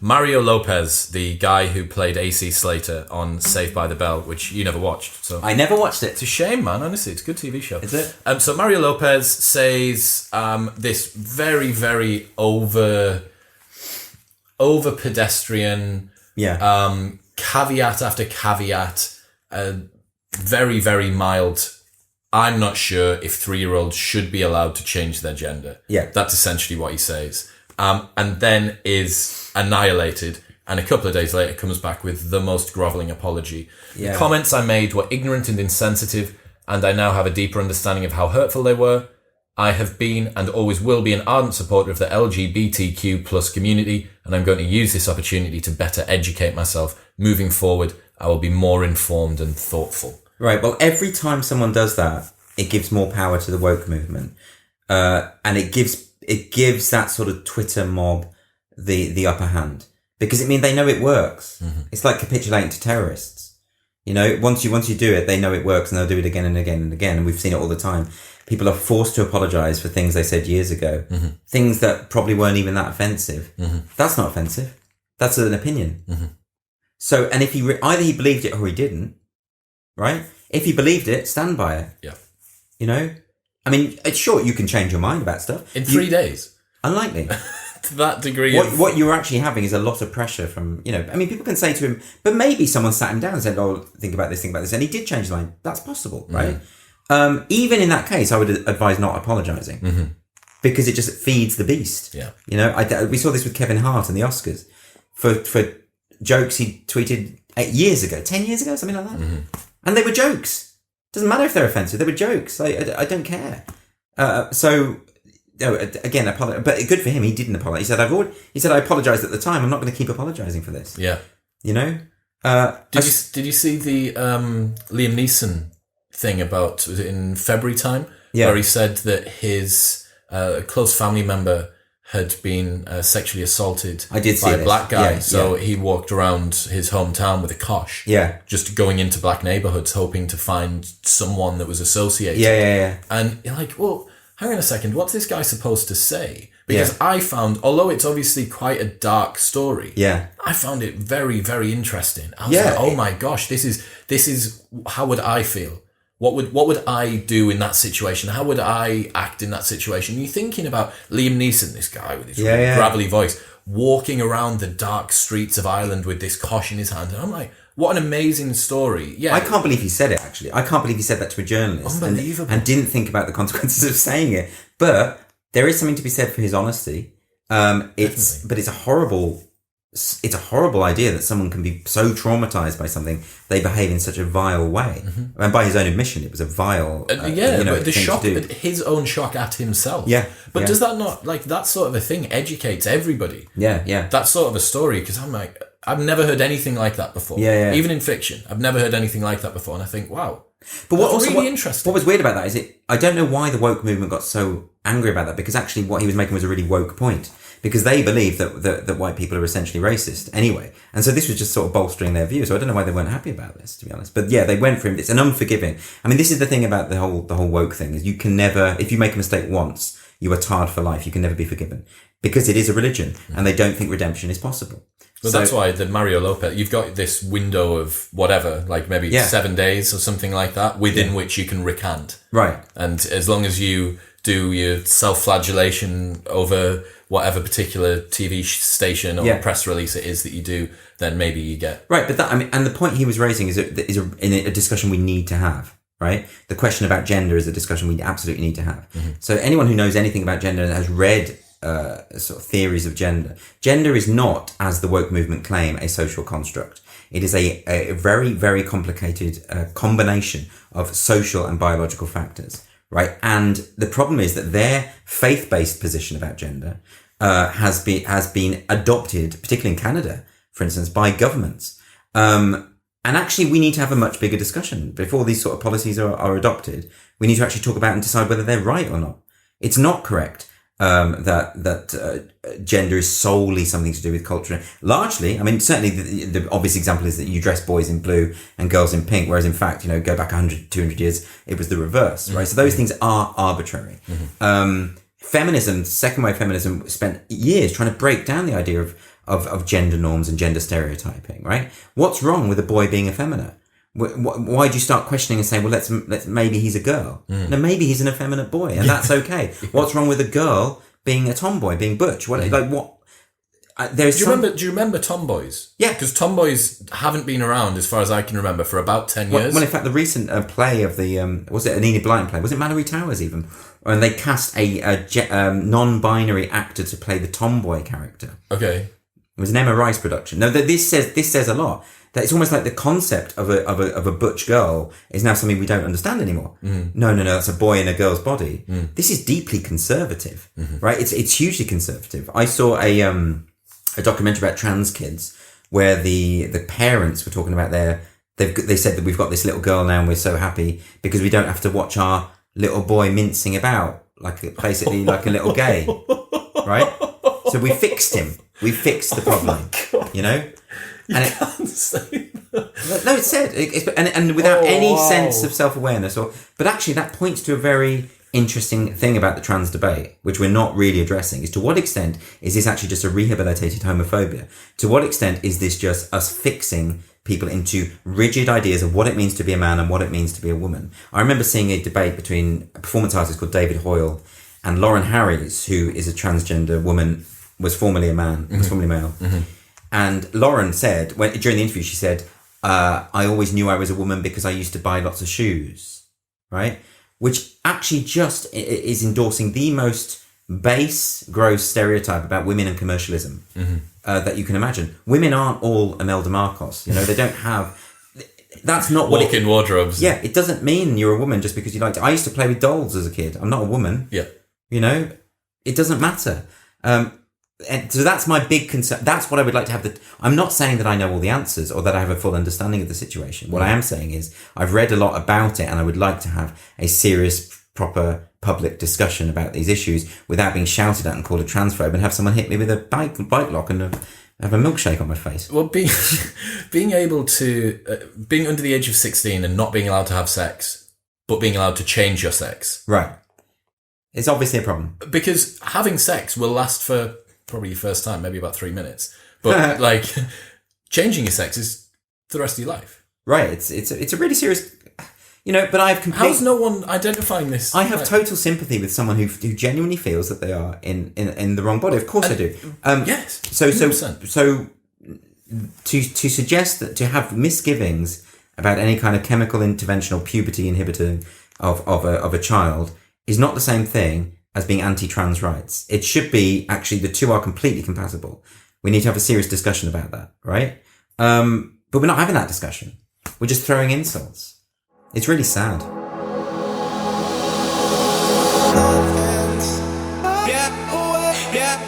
Mario Lopez, the guy who played AC Slater on Saved by the Bell, which you never watched. So I never watched it. It's a shame, man. Honestly, it's a good TV show. Is it? So Mario Lopez says this very, very over pedestrian, caveat after caveat, very, very mild. I'm not sure if 3-year-olds should be allowed to change their gender. Yeah. That's essentially what he says. And then is annihilated, and a couple of days later comes back with the most grovelling apology. Yeah. The comments I made were ignorant and insensitive, and I now have a deeper understanding of how hurtful they were. I have been and always will be an ardent supporter of the LGBTQ plus community, and I'm going to use this opportunity to better educate myself. Moving forward, I will be more informed and thoughtful. Right. Well, every time someone does that, it gives more power to the woke movement, and it gives that sort of Twitter mob the upper hand, because they know it works. Mm-hmm. It's like capitulating to terrorists. Once you do it, they know it works, and they'll do it again and again and again. And we've seen it all the time. People are forced to apologise for things they said years ago, mm-hmm. things that probably weren't even that offensive. Mm-hmm. That's not offensive. That's an opinion. Mm-hmm. So, and if either he believed it or he didn't, right? If he believed it, stand by it. Yeah. It's sure you can change your mind about stuff. In 3 days. Unlikely. To that degree. What you're actually having is a lot of pressure from, people can say to him, but maybe someone sat him down and said, oh, think about this. And he did change his mind. That's possible, right? Mm-hmm. Even in that case, I would advise not apologising, mm-hmm. because it just feeds the beast. Yeah. We saw this with Kevin Hart and the Oscars for jokes he tweeted 10 years ago, something like that. Mm-hmm. And they were jokes. Doesn't matter if they're offensive. They were jokes. I don't care. Again, but good for him. He didn't apologize. He said, I apologized at the time. I'm not going to keep apologizing for this. Yeah. Did you see the Liam Neeson thing about, was it in February time? Yeah. Where he said that his close family member had been sexually assaulted by a black guy. Yeah, so he walked around his hometown with a kosh. Yeah. Just going into black neighborhoods, hoping to find someone that was associated. Yeah. And you're like, well, hang on a second, what's this guy supposed to say? Because I found, although it's obviously quite a dark story, I found it very, very interesting. I was like, oh my gosh, this is how would I feel? What would I do in that situation? How would I act in that situation? You're thinking about Liam Neeson, this guy with his really gravelly voice, walking around the dark streets of Ireland with this kosh in his hand. And I'm like, what an amazing story. Yeah. I can't believe he said it, actually. I can't believe he said that to a journalist. Unbelievable. And didn't think about the consequences of saying it. But there is something to be said for his honesty. But it's a horrible idea that someone can be so traumatized by something they behave in such a vile way. Mm-hmm. And by his own admission, it was a vile but the shock, his own shock at himself. Yeah. But does that not, like, that sort of a thing educates everybody? Yeah. That sort of a story, because I'm like, I've never heard anything like that before. Yeah. Even in fiction, I've never heard anything like that before. And I think, wow. But what's really interesting. What was weird about that is I don't know why the woke movement got so angry about that, because actually what he was making was a really woke point. Because they believe that white people are essentially racist anyway. And so this was just sort of bolstering their view. So I don't know why they weren't happy about this, to be honest. But yeah, they went for him. It's an unforgiving. I mean, this is the thing about the whole woke thing, is you can never, if you make a mistake once, you are tarred for life. You can never be forgiven. Because it is a religion, and they don't think redemption is possible. Well, that's why the Mario Lopez, you've got this window of whatever, like maybe 7 days or something like that, within which you can recant. Right. And as long as you do your self-flagellation over whatever particular TV station or press release it is that you do, then maybe you get... Right, but and the point he was raising is a discussion we need to have, right? The question about gender is a discussion we absolutely need to have. Mm-hmm. So anyone who knows anything about gender and has read sort of theories of gender is not, as the woke movement claim, a social construct. It is a very, very complicated combination of social and biological factors. Right. And the problem is that their faith-based position about gender has been adopted, particularly in Canada, for instance, by governments. And actually, we need to have a much bigger discussion before these sort of policies are adopted. We need to actually talk about and decide whether they're right or not. It's not correct that gender is solely something to do with culture. Largely, I mean, certainly the obvious example is that you dress boys in blue and girls in pink, whereas in fact, go back 100, 200 years, it was the reverse, right? So those things are arbitrary. Mm-hmm. Feminism, second wave feminism, spent years trying to break down the idea of gender norms and gender stereotyping, right? What's wrong with a boy being effeminate? Why do you start questioning and saying, well, let's maybe he's a girl? No, maybe he's an effeminate boy, and that's okay. What's wrong with a girl being a tomboy, being butch? Do you remember tomboys? Yeah. Because tomboys haven't been around, as far as I can remember, for about 10 years. Well, in fact, the recent play of the, was it an Enid Blyton play? Was it Mallory Towers even? And they cast a non-binary actor to play the tomboy character. Okay. It was an Emma Rice production. No, this says a lot. That it's almost like the concept of a butch girl is now something we don't understand anymore. No, that's a boy in a girl's body. This is deeply conservative, right? It's hugely conservative. I saw a documentary about trans kids where the parents were talking about they said that we've got this little girl now and we're so happy because we don't have to watch our little boy mincing about basically like a little gay, right? So we fixed him. We fixed the problem, you know? You can't say that. No, it's said, and without any sense of self-awareness, but actually that points to a very interesting thing about the trans debate, which we're not really addressing, is to what extent is this actually just a rehabilitated homophobia? To what extent is this just us fixing people into rigid ideas of what it means to be a man and what it means to be a woman? I remember seeing a debate between a performance artist called David Hoyle and Lauren Harries, who is a transgender woman, was formerly a man, was formerly male. And Lauren said, during the interview, she said, I always knew I was a woman because I used to buy lots of shoes, right? Which actually just is endorsing the most base, gross stereotype about women and commercialism that you can imagine. Women aren't all Imelda Marcos, you know, they don't have... That's not what walk-in wardrobes. Yeah, it doesn't mean you're a woman just because you like to... I used to play with dolls as a kid. I'm not a woman. Yeah. You know, it doesn't matter. And so that's my big concern. That's what I would like to have. I'm not saying that I know all the answers or that I have a full understanding of the situation. What I am saying is I've read a lot about it and I would like to have a serious, proper public discussion about these issues without being shouted at and called a transphobe and have someone hit me with a bike lock and have a milkshake on my face. Well, being able to, being under the age of 16 and not being allowed to have sex, but being allowed to change your sex. Right. It's obviously a problem. Because having sex will last for probably your first time, maybe about 3 minutes. But like changing your sex is the rest of your life. Right. It's a really serious, you know, but I've complete... How's no one identifying this? I have total sympathy with someone who genuinely feels that they are in the wrong body. Of course I do. Yes. So to suggest that to have misgivings about any kind of chemical intervention or puberty inhibiting of a child is not the same thing as being anti-trans rights. It should be, actually, the two are completely compatible. We need to have a serious discussion about that, right? But we're not having that discussion. We're just throwing insults. It's really sad. Yeah, yeah.